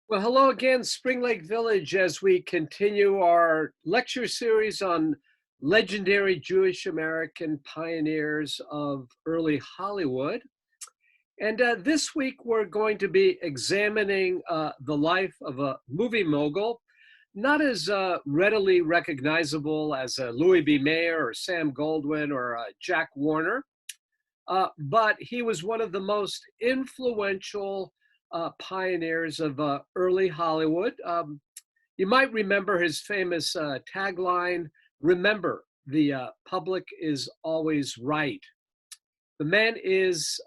Well, hello again, Spring Lake Village, as we continue our lecture series on legendary Jewish American pioneers of early Hollywood. And this week, we're going to be examining the life of a movie mogul, not as readily recognizable as Louis B. Mayer or Sam Goldwyn or Jack Warner, but he was one of the most influential pioneers of early Hollywood. You might remember his famous tagline, "Remember, the public is always right." The man is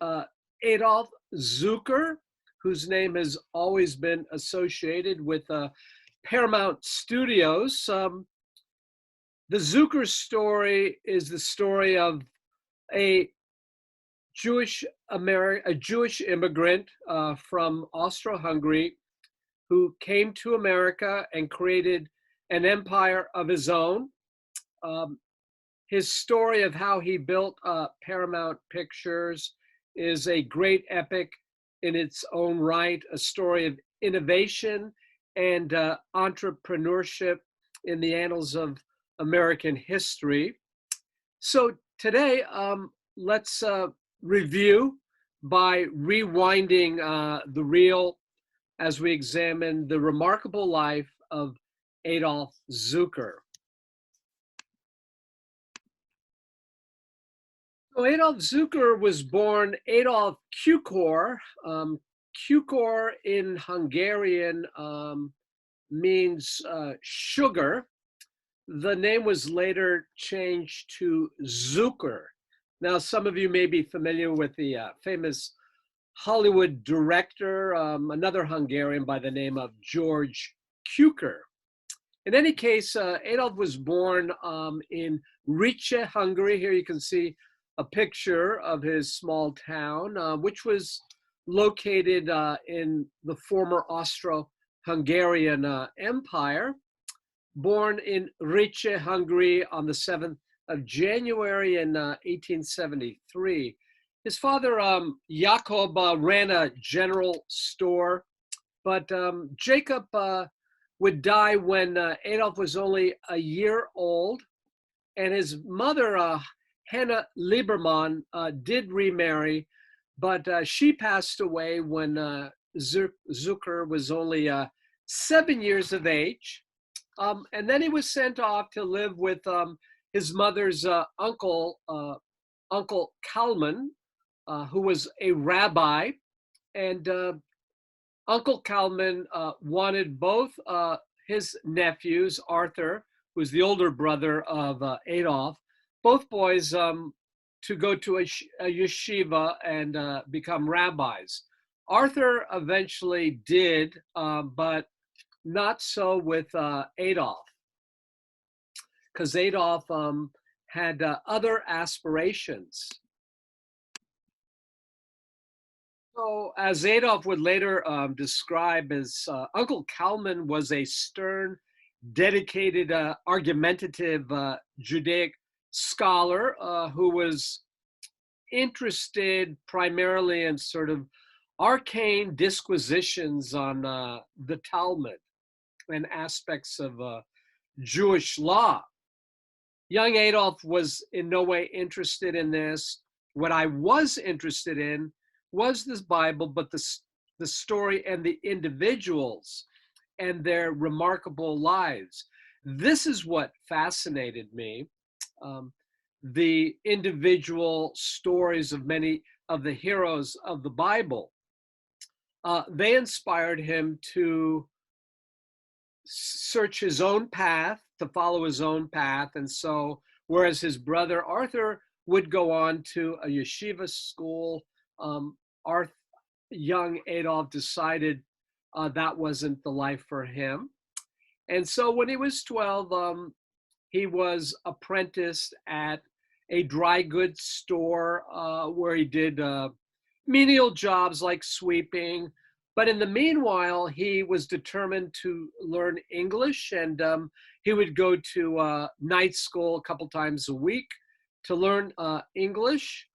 Adolf Zucker, whose name has always been associated with Paramount Studios. The Zucker story is the story of a a Jewish immigrant from Austro-Hungary who came to America and created an empire of his own. Um, his story of how he built Paramount Pictures is a great epic in its own right, a story of innovation and entrepreneurship in the annals of American history. So today, let's review by rewinding the reel as we examine the remarkable life of Adolf Zucker. So Adolf Zucker was born Adolf Kukor. Kukor in Hungarian means sugar. The name was later changed to Zucker. Now, some of you may be familiar with the famous Hollywood director, another Hungarian by the name of George Cukor. In any case, Adolf was born in Riche, Hungary. Here you can see a picture of his small town, which was located in the former Austro-Hungarian Empire. Born in Riche, Hungary on the 7th of January in 1873. His father, Jacob, ran a general store, but Jacob would die when Adolf was only a year old, and his mother, Hannah Lieberman, did remarry, but she passed away when Zucker was only 7 years of age. And then he was sent off to live with his mother's uncle, Uncle Kalman, who was a rabbi. And Uncle Kalman wanted both his nephews, Arthur, who was the older brother of Adolf, both boys to go to a yeshiva and become rabbis. Arthur eventually did, but not so with Adolf, because Adolf had other aspirations. So, as Adolf would later describe, his Uncle Kalman was a stern, dedicated, argumentative Judaic scholar who was interested primarily in sort of arcane disquisitions on the Talmud and aspects of Jewish law. Young Adolf was in no way interested in this. What I was interested in was this Bible, but the story and the individuals and their remarkable lives. This is what fascinated me. The individual stories of many of the heroes of the Bible. They inspired him to search his own path, to follow his own path. And so, whereas his brother Arthur would go on to a yeshiva school, young Adolf decided that wasn't the life for him. And so when he was 12, he was apprenticed at a dry goods store where he did menial jobs like sweeping. But in the meanwhile, he was determined to learn English, and he would go to night school a couple times a week to learn English.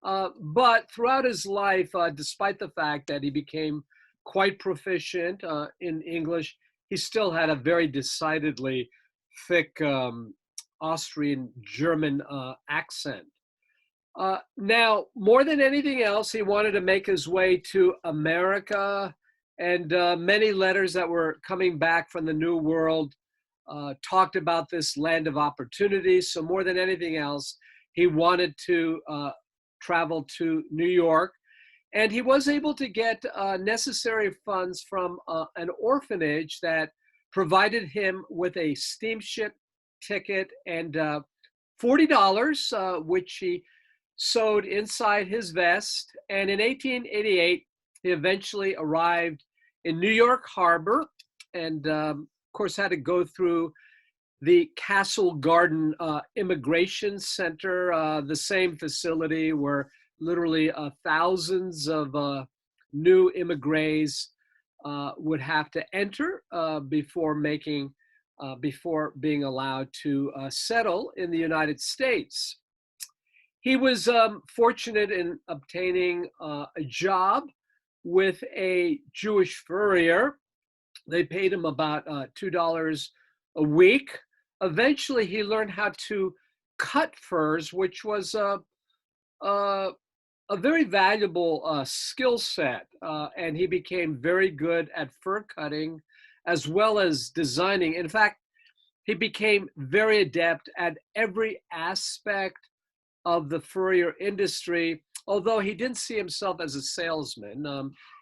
But throughout his life, despite the fact that he became quite proficient in English. He still had a very decidedly thick Austrian German accent. Now, more than anything else, he wanted to make his way to America, and many letters that were coming back from the New World talked about this land of opportunity. So, more than anything else, he wanted to travel to New York. And he was able to get necessary funds from an orphanage that provided him with a steamship ticket and $40, which he sewed inside his vest. And in 1888, he eventually arrived in New York Harbor and, of course, had to go through the Castle Garden Immigration Center, the same facility where literally thousands of new immigrants would have to enter before being allowed to settle in the United States. He was fortunate in obtaining a job with a Jewish furrier. They paid him about $2 a week. Eventually, he learned how to cut furs, which was a very valuable skill set, and he became very good at fur cutting as well as designing. In fact, he became very adept at every aspect of the furrier industry, although he didn't see himself as a salesman.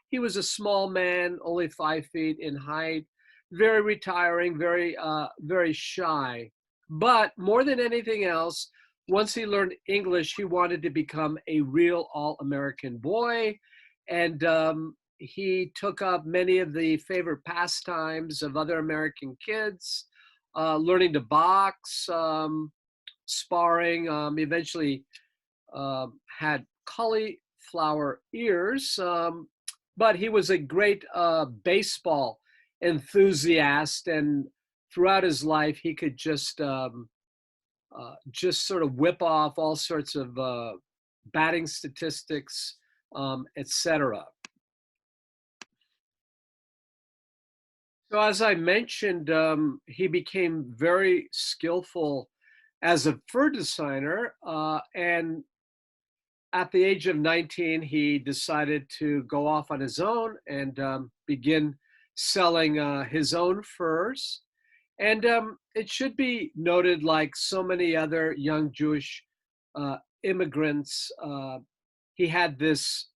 He was a small man, only 5 feet in height, very retiring, very shy. But more than anything else, once he learned English, he wanted to become a real all-American boy. And he took up many of the favorite pastimes of other American kids, learning to box, sparring, eventually had cauliflower ears, but he was a great baseball enthusiast, and throughout his life, he could just sort of whip off all sorts of batting statistics, etc. So as I mentioned, he became very skillful as a fur designer, and at the age of 19, he decided to go off on his own and begin selling his own furs. And it should be noted, like so many other young Jewish immigrants, he had this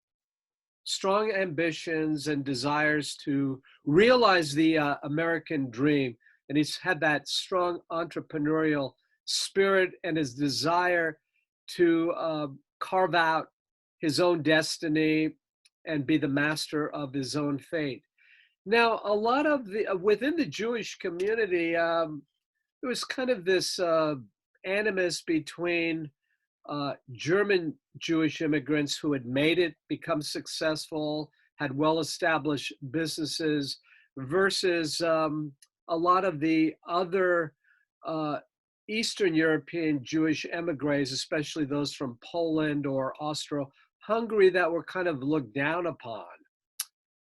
strong ambitions and desires to realize the American dream. And he's had that strong entrepreneurial spirit and his desire to carve out his own destiny and be the master of his own fate. Now, a lot of within the Jewish community, there was kind of this animus between German Jewish immigrants who had made it, become successful, had well-established businesses, versus a lot of the other Eastern European Jewish emigres, especially those from Poland or Austro-Hungary, that were kind of looked down upon.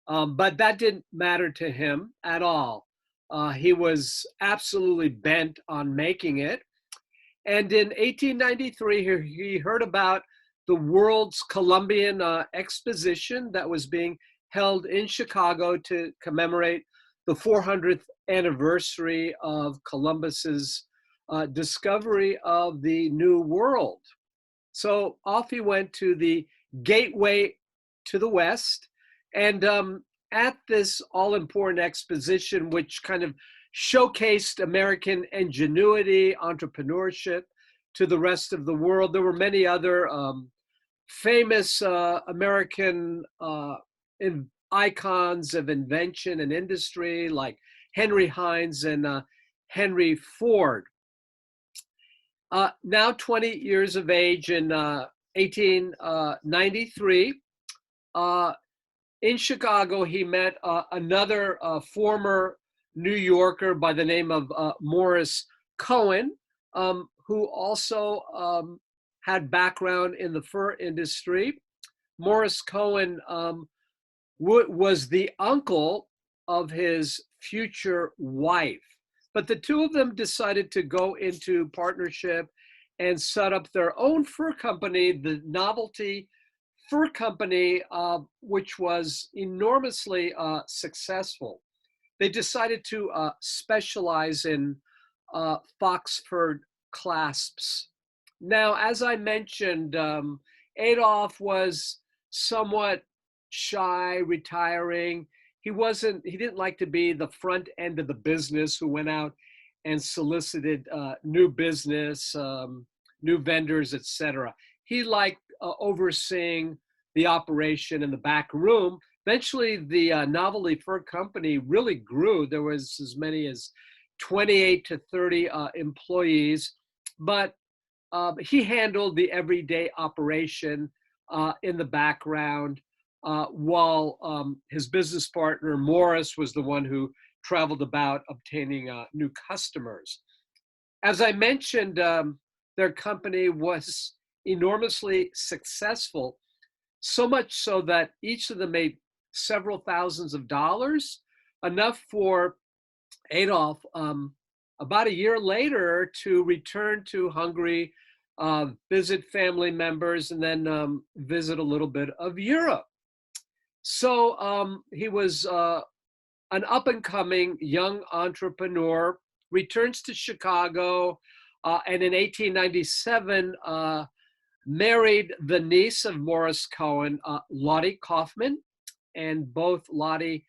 But that didn't matter to him at all. He was absolutely bent on making it. And in 1893, he heard about the World's Columbian Exposition that was being held in Chicago to commemorate the 400th anniversary of Columbus's discovery of the New World. So off he went to the gateway to the West. And at this all-important exposition, which kind of showcased American ingenuity, entrepreneurship to the rest of the world, there were many other famous American icons of invention and industry, like Henry Heinz and Henry Ford. Now 20 years of age in 1893, in Chicago, he met another former New Yorker by the name of Morris Cohen, who also had background in the fur industry. Morris Cohen was the uncle of his future wife. But the two of them decided to go into partnership and set up their own fur company, the Novelty Fur Company, which was enormously successful. They decided to specialize in fox fur clasps. Now, as I mentioned, Adolf was somewhat shy, retiring. He didn't like to be the front end of the business who went out and solicited new business, new vendors, etc. He liked overseeing the operation in the back room. Eventually, the Novelty Fur Company really grew. There was as many as 28 to 30 employees, but he handled the everyday operation in the background, while his business partner, Morris, was the one who traveled about obtaining new customers. As I mentioned, their company was enormously successful, so much so that each of them made several thousands of dollars, enough for Adolf, about a year later, to return to Hungary, visit family members, and then visit a little bit of Europe. So he was an up and coming young entrepreneur, returns to Chicago, and in 1897 married the niece of Morris Cohen, Lottie Kaufman, and both Lottie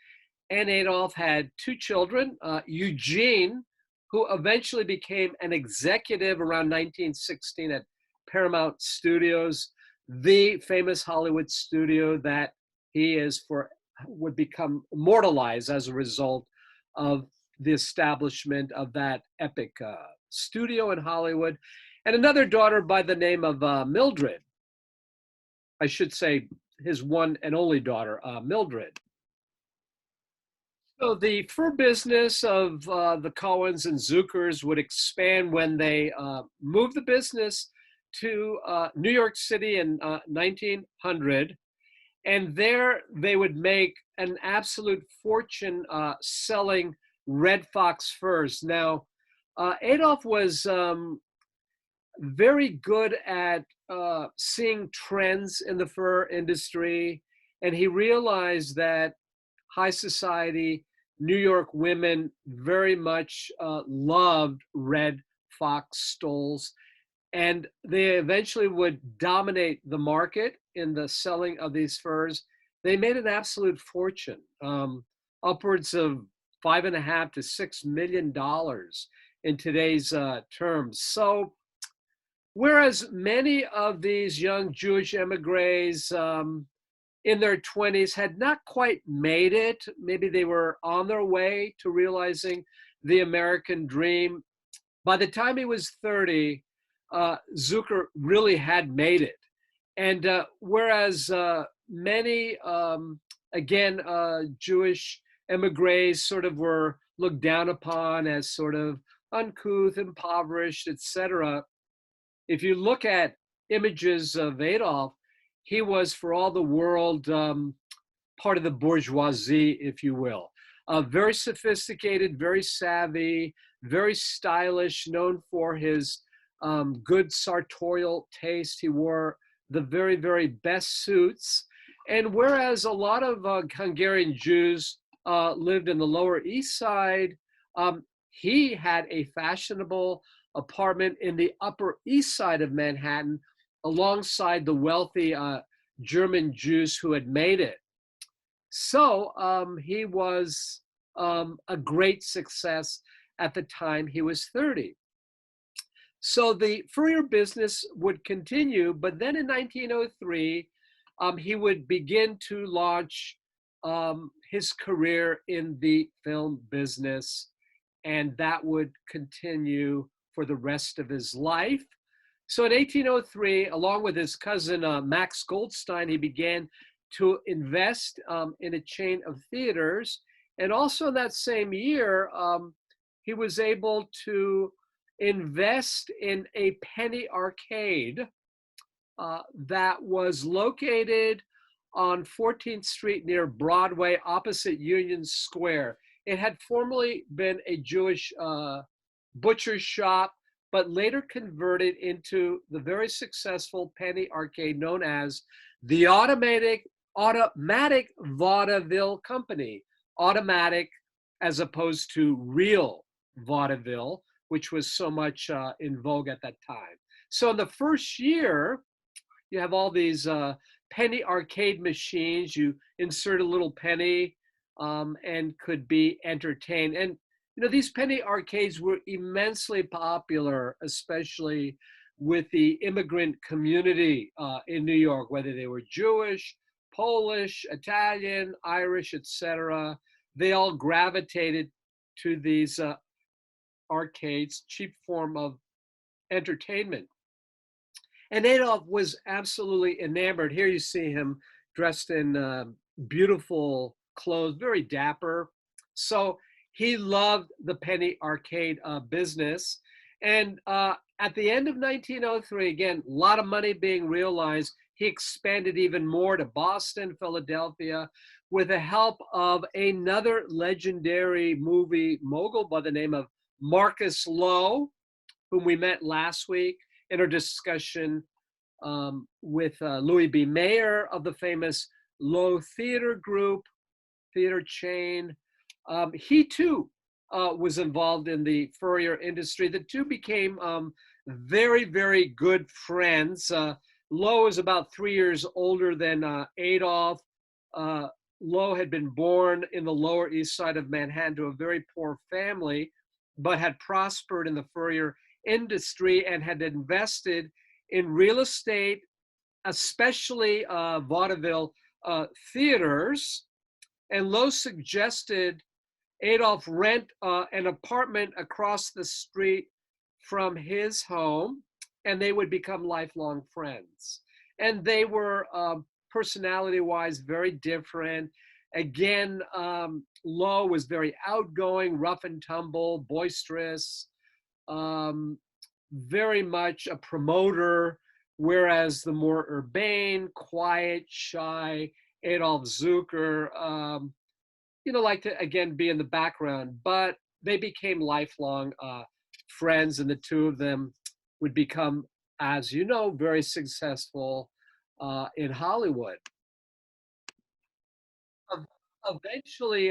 and Adolf had two children, Eugene, who eventually became an executive around 1916 at Paramount Studios, the famous Hollywood studio that would become immortalized as a result of the establishment of that epic studio in Hollywood. And another daughter by the name of Mildred. I should say his one and only daughter, Mildred. So the fur business of the Cohens and Zukers would expand when they moved the business to New York City in 1900. And there they would make an absolute fortune selling red fox furs. Now, Adolf was very good at seeing trends in the fur industry, and he realized that high society New York women very much loved red fox stoles, and they eventually would dominate the market in the selling of these furs. They made an absolute fortune, upwards of $5.5 to $6 million in today's terms. So, whereas many of these young Jewish emigres in their 20s had not quite made it, maybe they were on their way to realizing the American dream. By the time he was 30, Zucker really had made it. And whereas many, again, Jewish emigres sort of were looked down upon as sort of uncouth, impoverished, etc., if you look at images of Adolf, he was, for all the world, part of the bourgeoisie, if you will. Very sophisticated, very savvy, very stylish, known for his good sartorial taste. He wore the very, very best suits. And whereas a lot of Hungarian Jews lived in the Lower East Side, he had a fashionable apartment in the Upper East Side of Manhattan, alongside the wealthy German Jews who had made it. So he was a great success at the time he was 30. So the furrier business would continue, but then in 1903, he would begin to launch his career in the film business, and that would continue for the rest of his life. So in 1803, along with his cousin Max Goldstein, he began to invest in a chain of theaters. And also in that same year, he was able to invest in a penny arcade that was located on 14th Street near Broadway, opposite Union Square. It had formerly been a Jewish butcher's shop, but later converted into the very successful penny arcade known as the Automatic Vaudeville Company. Automatic as opposed to real vaudeville, which was so much in vogue at that time. So in the first year, you have all these penny arcade machines. You insert a little penny and could be entertained. And you know, these penny arcades were immensely popular, especially with the immigrant community in New York, whether they were Jewish, Polish, Italian, Irish, etc. They all gravitated to these arcades, cheap form of entertainment. And Adolf was absolutely enamored. Here you see him dressed in beautiful clothes, very dapper. So he loved the penny arcade business. And at the end of 1903, again, a lot of money being realized, he expanded even more to Boston, Philadelphia, with the help of another legendary movie mogul by the name of Marcus Loew, whom we met last week in our discussion with Louis B. Mayer of the famous Loew Theater Group, theater chain. He too was involved in the furrier industry. The two became very, very good friends. Loew is about 3 years older than Adolf. Loew had been born in the Lower East Side of Manhattan to a very poor family, but had prospered in the furrier industry and had invested in real estate, especially vaudeville theaters. And Loew suggested Adolf rent an apartment across the street from his home, and they would become lifelong friends. And they were personality-wise very different. Again, Loew was very outgoing, rough and tumble, boisterous, very much a promoter, whereas the more urbane, quiet, shy Adolf Zukor, like to, again, be in the background. But they became lifelong friends, and the two of them would become, as you know, very successful in Hollywood. Eventually,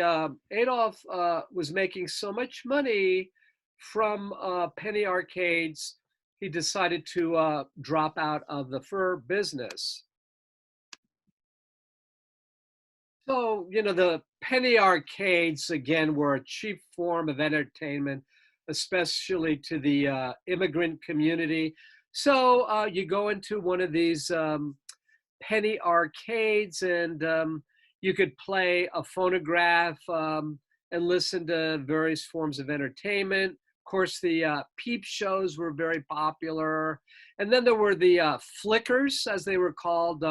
Adolf was making so much money from penny arcades, he decided to drop out of the fur business. So, the penny arcades, again, were a cheap form of entertainment, especially to the immigrant community. So you go into one of these penny arcades and you could play a phonograph and listen to various forms of entertainment. Of course, the peep shows were very popular. And then there were the flickers, as they were called.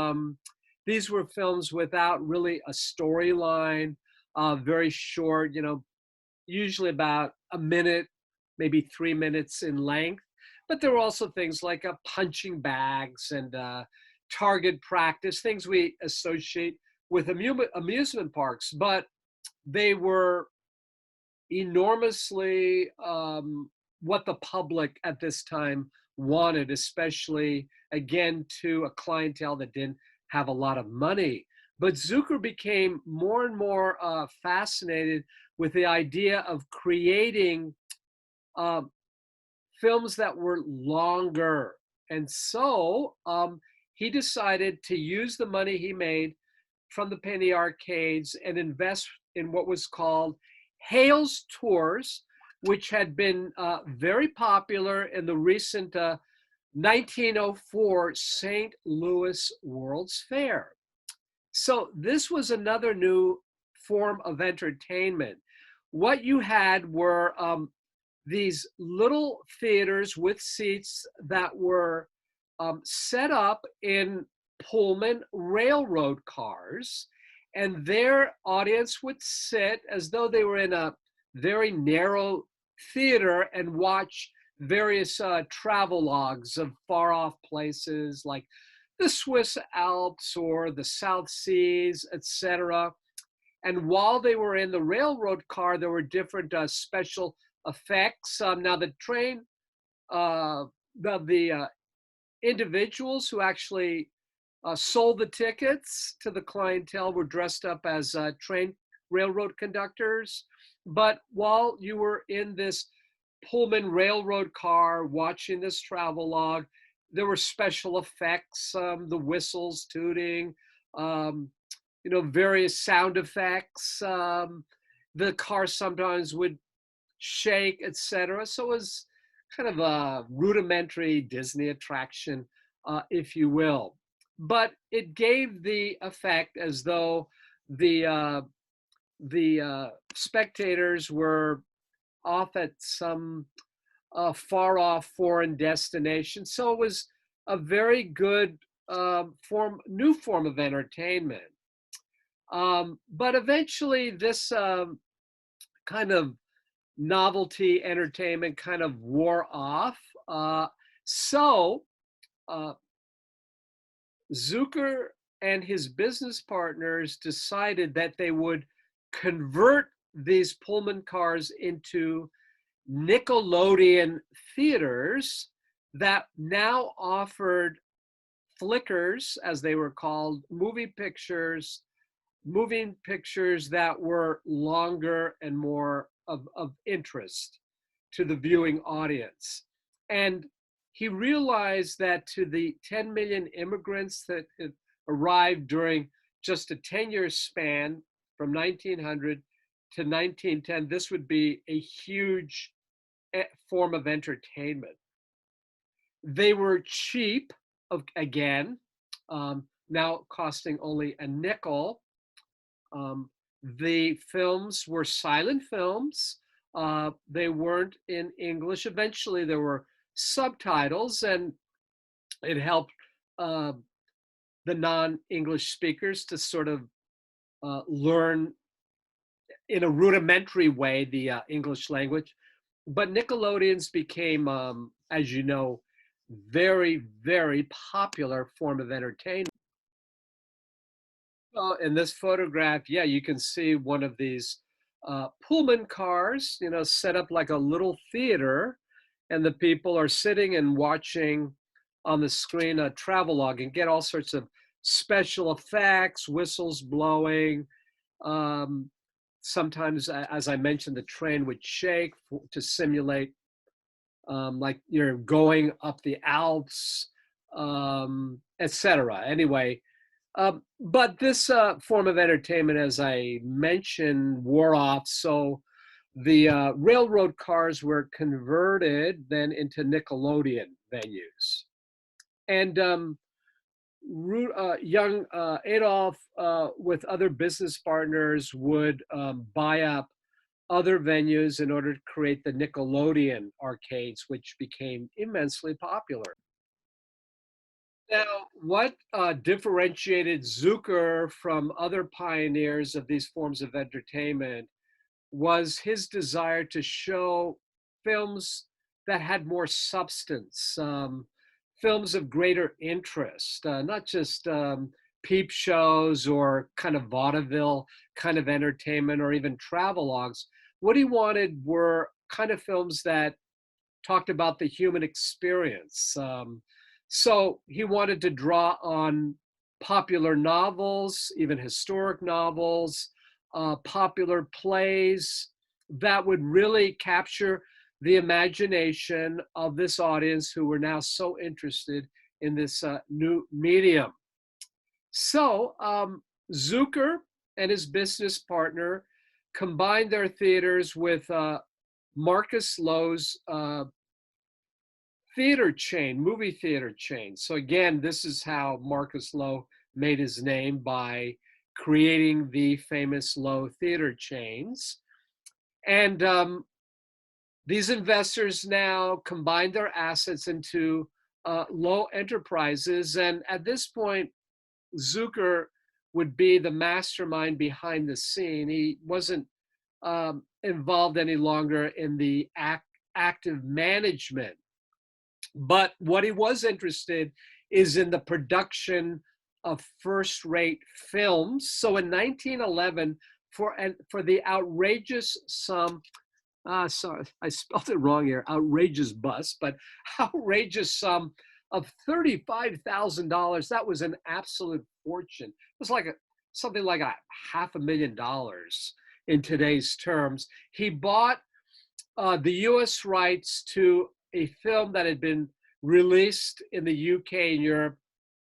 These were films without really a storyline, very short, usually about a minute, maybe 3 minutes in length. But there were also things like punching bags and target practice, things we associate with amusement parks. But they were enormously what the public at this time wanted, especially, again, to a clientele that didn't have a lot of money. But Zukor became more and more fascinated with the idea of creating films that were longer. And so he decided to use the money he made from the penny arcades and invest in what was called Hales Tours, which had been very popular in the recent 1904 St. Louis World's Fair. So this was another new form of entertainment. What you had were these little theaters with seats that were set up in Pullman railroad cars, and their audience would sit as though they were in a very narrow theater and watch various travelogues of far off places like the Swiss Alps or the South Seas, etc. And while they were in the railroad car, there were different special effects. Now, the train, uh, the individuals who actually sold the tickets to the clientele were dressed up as train railroad conductors. But while you were in this Pullman railroad car watching this travelogue, there were special effects, the whistles tooting, um, various sound effects. The car sometimes would shake, etc. So it was kind of a rudimentary Disney attraction, if you will. But it gave the effect as though the spectators were off at some far off foreign destination. So it was a very good new form of entertainment. But eventually, this kind of novelty entertainment kind of wore off. So uh, Zucker and his business partners decided that they would convert these Pullman cars into Nickelodeon theaters that now offered flickers, as they were called, moving pictures that were longer and more of interest to the viewing audience. And he realized that to the 10 million immigrants that had arrived during just a 10-year span from 1900 to 1910, this would be a huge form of entertainment. They were cheap, again, now costing only a nickel. The films were silent films. They weren't in English. Eventually, there were subtitles, and it helped the non-English speakers to sort of learn in a rudimentary way the English language. But Nickelodeons became, as you know, very, very popular form of entertainment. Well, in this photograph, yeah, you can see one of these Pullman cars, set up like a little theater, and the people are sitting and watching on the screen a travelogue and get all sorts of special effects, whistles blowing. Sometimes, as I mentioned, the train would shake to simulate like you're going up the Alps, etc. Anyway, but this form of entertainment, as I mentioned, wore off. So the railroad cars were converted then into Nickelodeon venues. And young Adolf, with other business partners, would buy up other venues in order to create the Nickelodeon arcades, which became immensely popular. Now, what differentiated Zucker from other pioneers of these forms of entertainment was his desire to show films that had more substance, films of greater interest, not just peep shows or kind of vaudeville kind of entertainment or even travelogues. What he wanted were kind of films that talked about the human experience. So he wanted to draw on popular novels, even historic novels, popular plays that would really capture the imagination of this audience who were now so interested in this new medium. So Zucker and his business partner combined their theaters with Marcus Loew's movie theater chain. So again, this is how Marcus Loew made his name, by creating the famous Loew theater chains. And these investors now combined their assets into Loew Enterprises. And at this point, Zucker would be the mastermind behind the scene. He wasn't involved any longer in the active management. But what he was interested is in the production of first-rate films. So in 1911, for the outrageous sum, sorry, I spelled it wrong here, outrageous bust, but outrageous sum of $35,000, that was an absolute fortune. It was like something like a $500,000 in today's terms. He bought the US rights to a film that had been released in the UK and Europe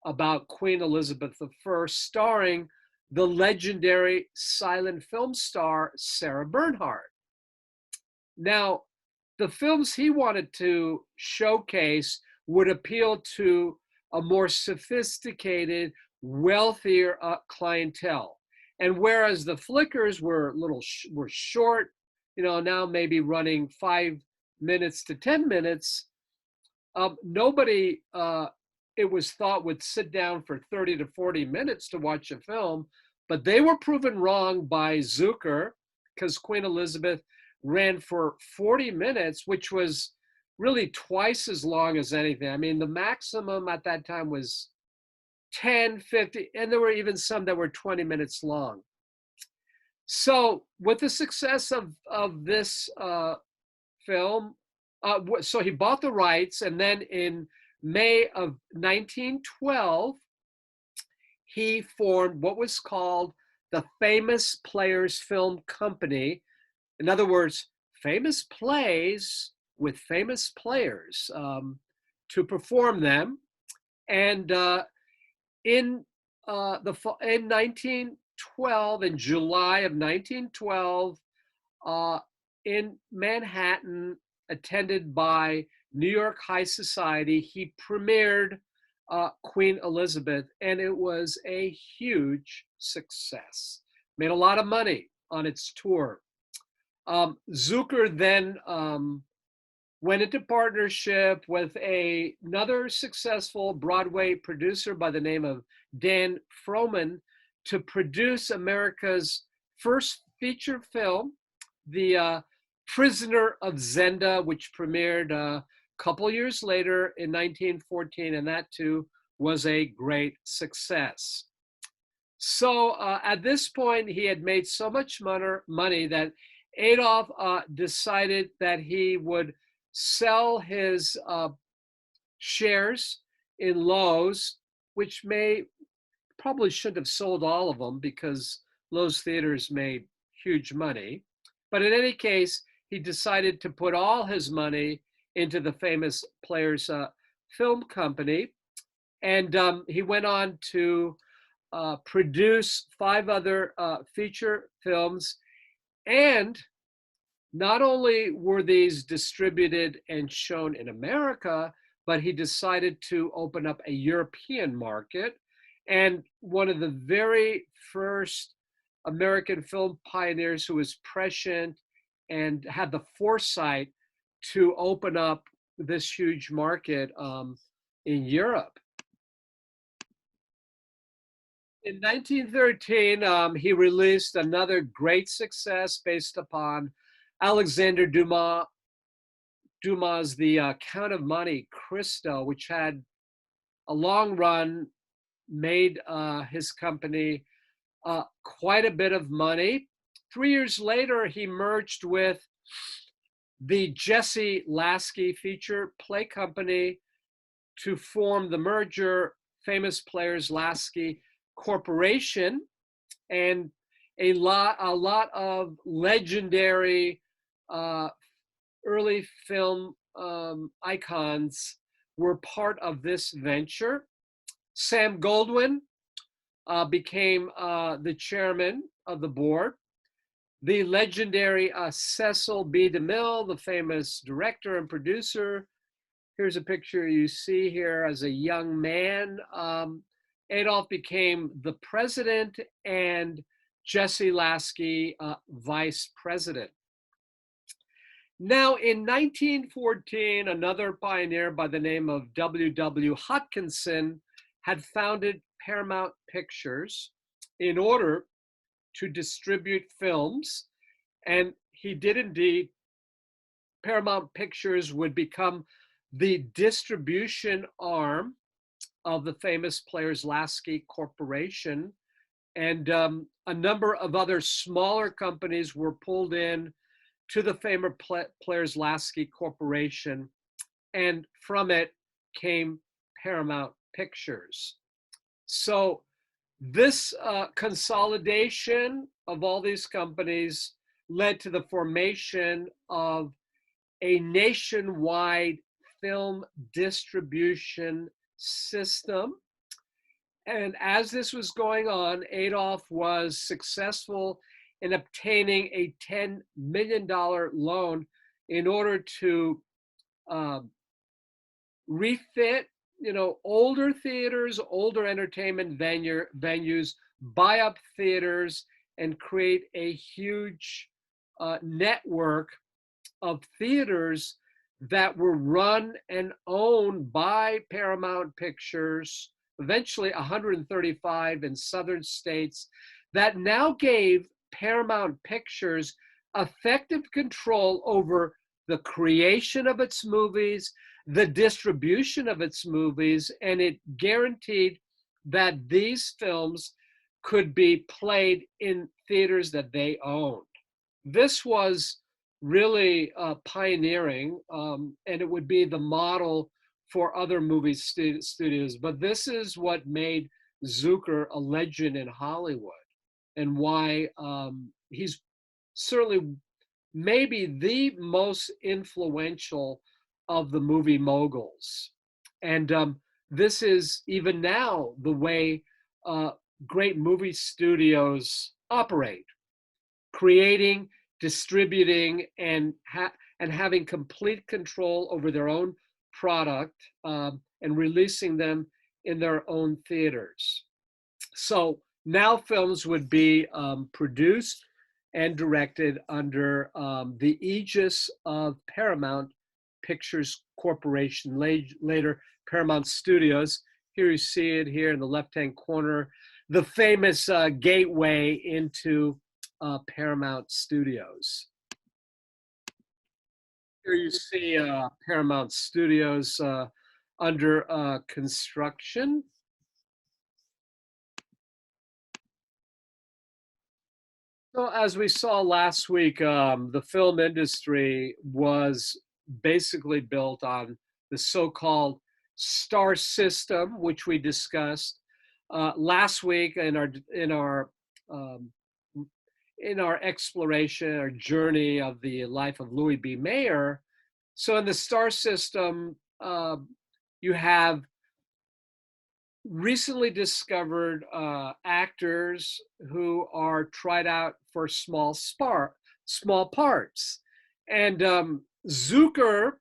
about Queen Elizabeth I, starring the legendary silent film star Sarah Bernhardt. Now, the films he wanted to showcase would appeal to a more sophisticated, wealthier clientele. And whereas the flickers were were short, now maybe running 5 minutes to 10 minutes, nobody, it was thought, would sit down for 30 to 40 minutes to watch a film, but they were proven wrong by Zucker, because Queen Elizabeth ran for 40 minutes, which was really twice as long as anything. I mean, the maximum at that time was 10, 50, and there were even some that were 20 minutes long. So with the success of this film, so he bought the rights, and then in May of 1912, he formed what was called the Famous Players Film Company. In other words, famous plays with famous players to perform them. And in 1912, in July of 1912, in Manhattan, attended by New York High Society, he premiered Queen Elizabeth, and it was a huge success. Made a lot of money on its tour. Zucker then went into partnership with another successful Broadway producer by the name of Dan Frohman to produce America's first feature film, The Prisoner of Zenda, which premiered a couple years later in 1914, and that too was a great success. So at this point, he had made so much money that Adolf decided that he would sell his shares in Loews, which probably shouldn't have sold all of them because Loews Theaters made huge money. But in any case, he decided to put all his money into the Famous Players Film Company. And he went on to produce 5 other feature films. And not only were these distributed and shown in America, but he decided to open up a European market. And one of the very first American film pioneers who was prescient and had the foresight to open up this huge market in Europe. In 1913, he released another great success based upon Alexander Dumas' The Count of Monte Cristo, which had a long run, made his company quite a bit of money. 3 years later, he merged with the Jesse Lasky feature play company to form the merger Famous Players Lasky Corporation, and a lot of legendary early film icons were part of this venture. Sam Goldwyn became the chairman of the board. The legendary Cecil B. DeMille, the famous director and producer. Here's a picture you see here as a young man. Adolf became the president and Jesse Lasky vice president. Now, in 1914, another pioneer by the name of W.W. Hodkinson had founded Paramount Pictures in order to distribute films, and he did indeed. Paramount Pictures would become the distribution arm of the famous Players Lasky Corporation. And a number of other smaller companies were pulled in to the famous Players Lasky Corporation. And from it came Paramount Pictures. So this consolidation of all these companies led to the formation of a nationwide film distribution system. And as this was going on, Adolph was successful in obtaining a $10 million loan in order to refit, older theaters, older entertainment venues, buy up theaters, and create a huge network of theaters that were run and owned by Paramount Pictures, eventually 135 in southern states, that now gave Paramount Pictures effective control over the creation of its movies, the distribution of its movies, and it guaranteed that these films could be played in theaters that they owned. This was really pioneering, and it would be the model for other movie studios. But this is what made Zucker a legend in Hollywood, and why he's certainly maybe the most influential of the movie moguls. And this is even now the way great movie studios operate, creating, distributing, and having complete control over their own product, and releasing them in their own theaters. So now films would be produced and directed under the aegis of Paramount Pictures Corporation, later Paramount Studios. Here you see it here in the left-hand corner, the famous gateway into Paramount Studios. Here you see Paramount Studios under construction. So as we saw last week, the film industry was basically built on the so-called star system, which we discussed last week in our exploration, our journey of the life of Louis B. Mayer. So in the star system, you have recently discovered actors who are tried out for small parts. And Zucker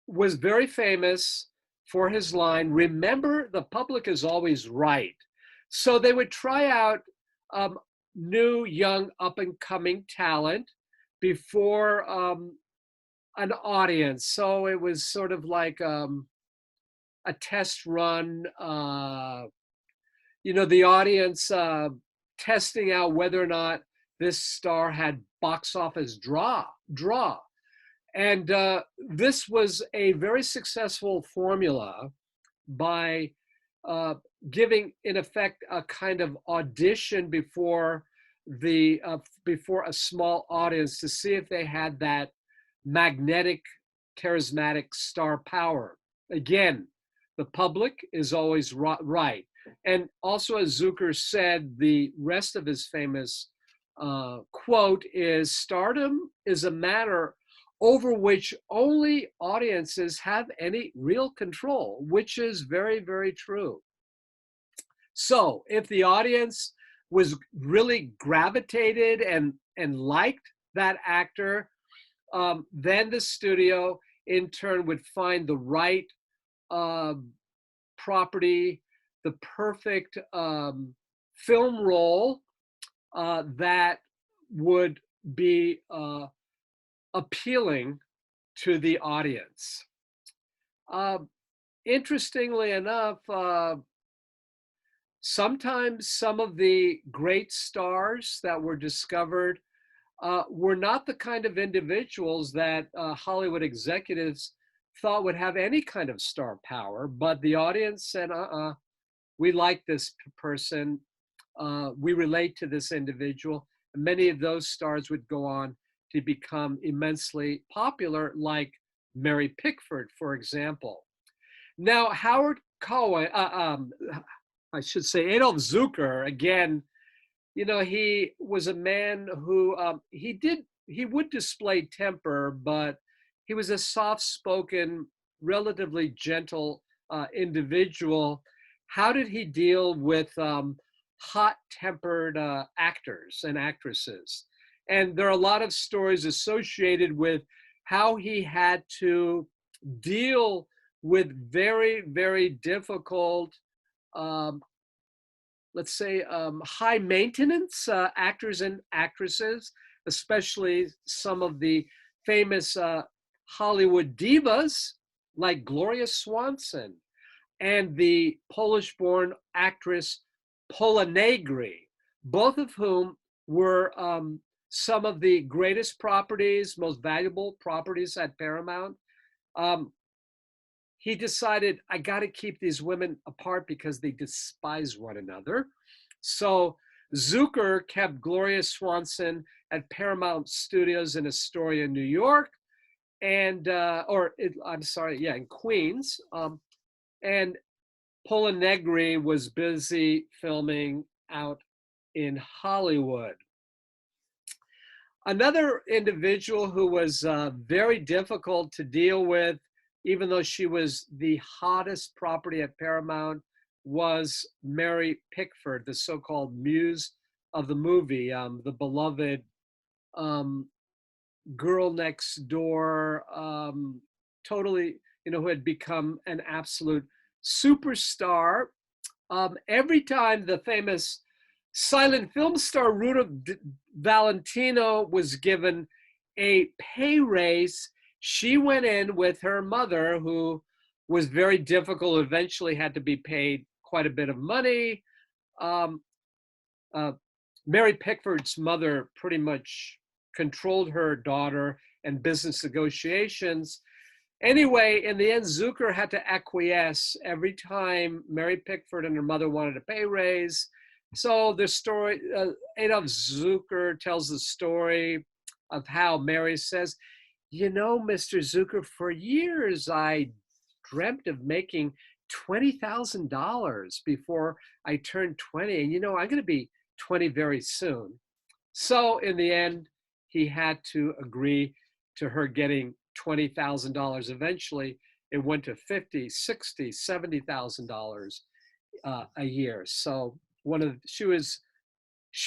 was very famous for his line, "Remember, the public is always right." So they would try out new, young, up-and-coming talent before an audience. So it was sort of like a test run, the audience testing out whether or not this star had box office draw. And this was a very successful formula by giving, in effect, a kind of audition before a small audience to see if they had that magnetic, charismatic star power. Again, the public is always right. And also, as Zucker said, the rest of his famous quote is, "Stardom is a matter over which only audiences have any real control," which is very, very true. So if the audience was really gravitated and liked that actor, then the studio in turn would find the right property, the perfect film role that would be appealing to the audience. Interestingly enough, sometimes some of the great stars that were discovered were not the kind of individuals that Hollywood executives thought would have any kind of star power, but the audience said, we like this person. We relate to this individual. And many of those stars would go on to become immensely popular, like Mary Pickford, for example. Now, Howard Cohen, I should say Adolf Zucker, again, he was a man who he would display temper, but he was a soft-spoken, relatively gentle individual. How did he deal with hot-tempered actors and actresses? And there are a lot of stories associated with how he had to deal with very, very difficult, um, let's say, high maintenance actors and actresses, especially some of the famous Hollywood divas like Gloria Swanson and the Polish-born actress Pola Negri, both of whom were some of the greatest properties, most valuable properties at Paramount. Um, he decided, I got to keep these women apart because they despise one another. So Zucker kept Gloria Swanson at Paramount Studios in Astoria, New York, and in Queens. And Pola Negri was busy filming out in Hollywood. Another individual who was very difficult to deal with, even though she was the hottest property at Paramount, was Mary Pickford, the so-called muse of the movie, the beloved girl next door, totally, who had become an absolute superstar. Every time the famous silent film star Ruta Valentino was given a pay raise, she went in with her mother, who was very difficult, eventually had to be paid quite a bit of money. Mary Pickford's mother pretty much controlled her daughter and business negotiations. Anyway, in the end, Zucker had to acquiesce every time Mary Pickford and her mother wanted a pay raise. So the story, Adolf Zucker tells the story of how Mary says, Mr. Zucker, for years I dreamt of making $20,000 before I turned 20. And, I'm going to be 20 very soon. So in the end, he had to agree to her getting $20,000 eventually. It went to $50,000, $60,000, $70,000 a year. So she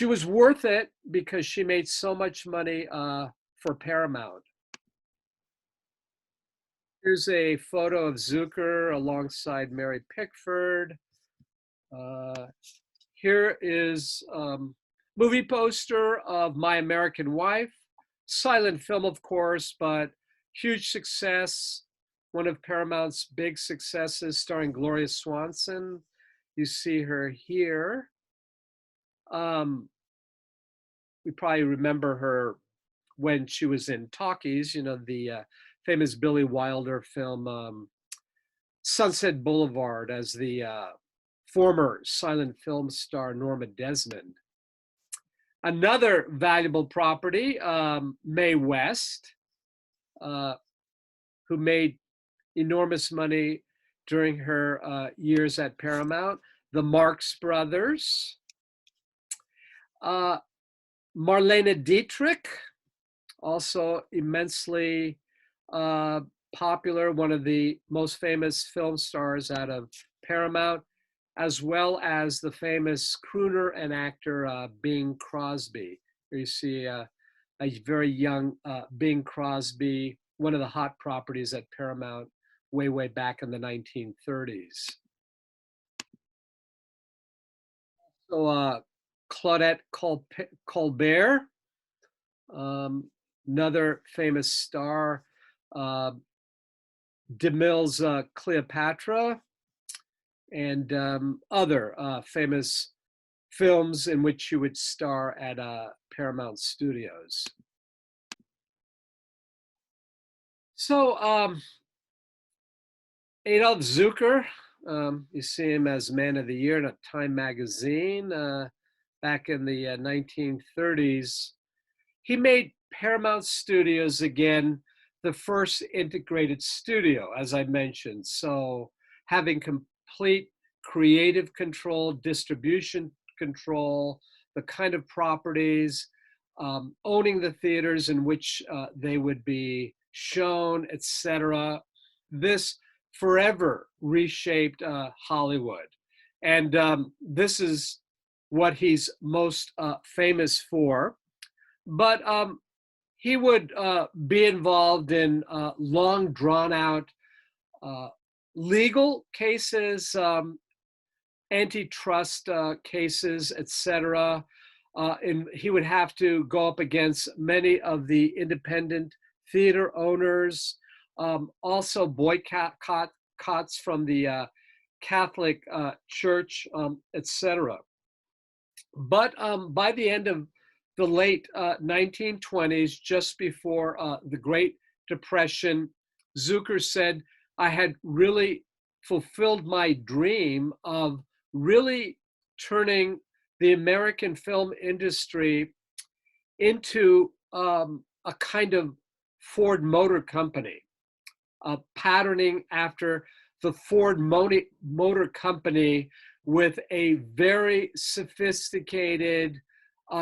was worth it because she made so much money for Paramount. Here's a photo of Zucker alongside Mary Pickford. Here is movie poster of My American Wife, silent film, of course, but huge success. One of Paramount's big successes, starring Gloria Swanson. You see her here. We probably remember her when she was in Talkies, the famous Billy Wilder film, Sunset Boulevard, as the former silent film star Norma Desmond. Another valuable property, Mae West, who made enormous money during her years at Paramount. The Marx Brothers. Marlene Dietrich, also immensely popular, one of the most famous film stars out of Paramount, as well as the famous crooner and actor Bing Crosby. Here you see a very young Bing Crosby, one of the hot properties at Paramount way back in the 1930s. So Claudette Colbert, another famous star, DeMille's Cleopatra, and other famous films in which she would star at Paramount Studios. So Adolf Zucker, you see him as Man of the Year in a Time magazine back in the 1930s. He made Paramount Studios again the first integrated studio, as I mentioned. So having complete creative control, distribution control, the kind of properties, owning the theaters in which they would be shown, etc. This forever reshaped Hollywood. And this is what he's most famous for. But he would be involved in long drawn out uh, legal cases, antitrust cases, etc. And he would have to go up against many of the independent theater owners, also boycotts from the Catholic Church, etc. But by the end of the late 1920s, just before the Great Depression, Zucker said, I had really fulfilled my dream of really turning the American film industry into a kind of Ford Motor Company, patterning after the Ford Motor Company with a very sophisticated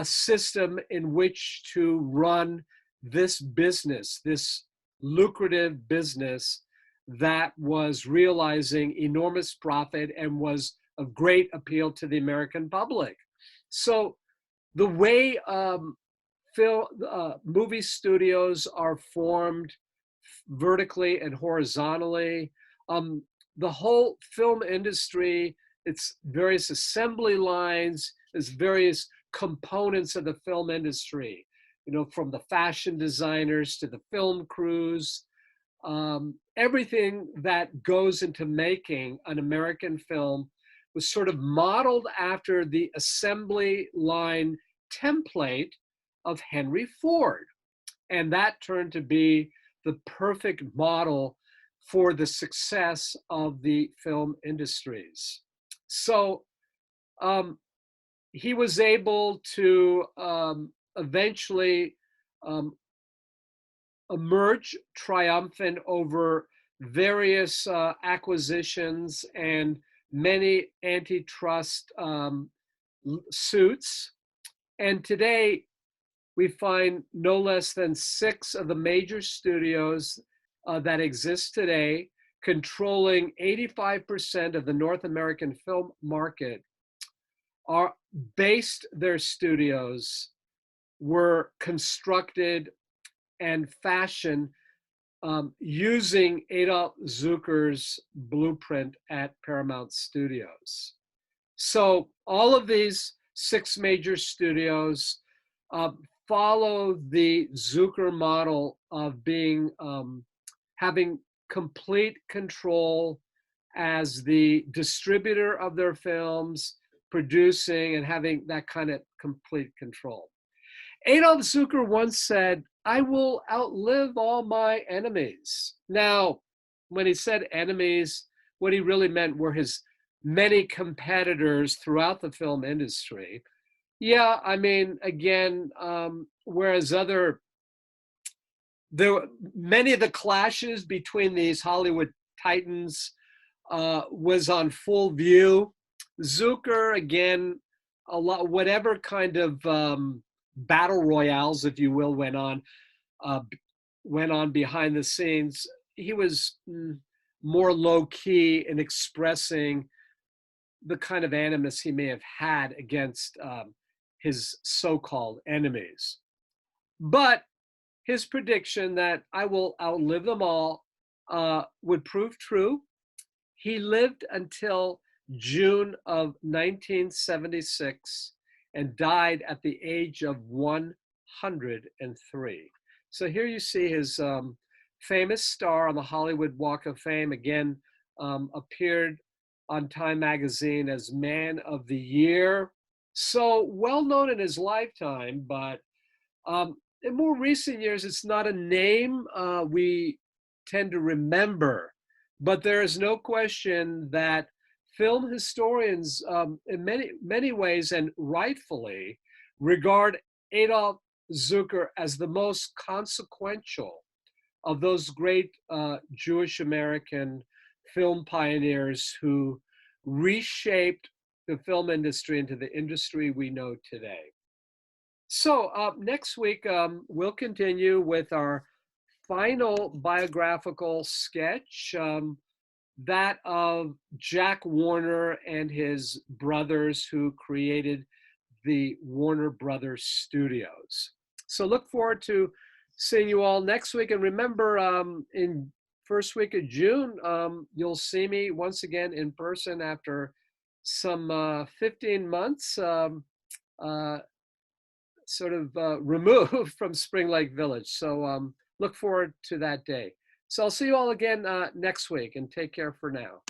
system in which to run this business, this lucrative business that was realizing enormous profit and was of great appeal to the American public. So the way movie studios are formed vertically and horizontally, the whole film industry, its various assembly lines, its various components of the film industry, from the fashion designers to the film crews, everything that goes into making an American film was sort of modeled after the assembly line template of Henry Ford. And that turned to be the perfect model for the success of the film industries. So he was able to eventually emerge triumphant over various acquisitions and many antitrust suits. And today, we find no less than 6 of the major studios that exist today, controlling 85% of the North American film market, are based their studios, were constructed and fashioned using Adolf Zucker's blueprint at Paramount Studios. So all of these 6 major studios follow the Zucker model of being having complete control as the distributor of their films, producing and having that kind of complete control. Adolf Zucker once said, I will outlive all my enemies. Now, when he said enemies, what he really meant were his many competitors throughout the film industry. Yeah, I mean, again, whereas many of the clashes between these Hollywood titans was on full view. Zucker, again, whatever kind of battle royales, if you will, went on behind the scenes. He was more low key in expressing the kind of animus he may have had against his so-called enemies. But his prediction that I will outlive them all would prove true. He lived until June of 1976 and died at the age of 103. So here you see his famous star on the Hollywood Walk of Fame, again, appeared on Time magazine as Man of the Year. So well known in his lifetime, but in more recent years, it's not a name we tend to remember But there is no question that film historians, in many ways, and rightfully, regard Adolf Zucker as the most consequential of those great Jewish American film pioneers who reshaped the film industry into the industry we know today. So next week, we'll continue with our final biographical sketch, that of Jack Warner and his brothers who created the Warner Brothers Studios. So look forward to seeing you all next week. And remember, in first week of June, you'll see me once again in person after some 15 months, uh, sort of removed from Spring Lake Village. So look forward to that day. So I'll see you all again next week, and take care for now.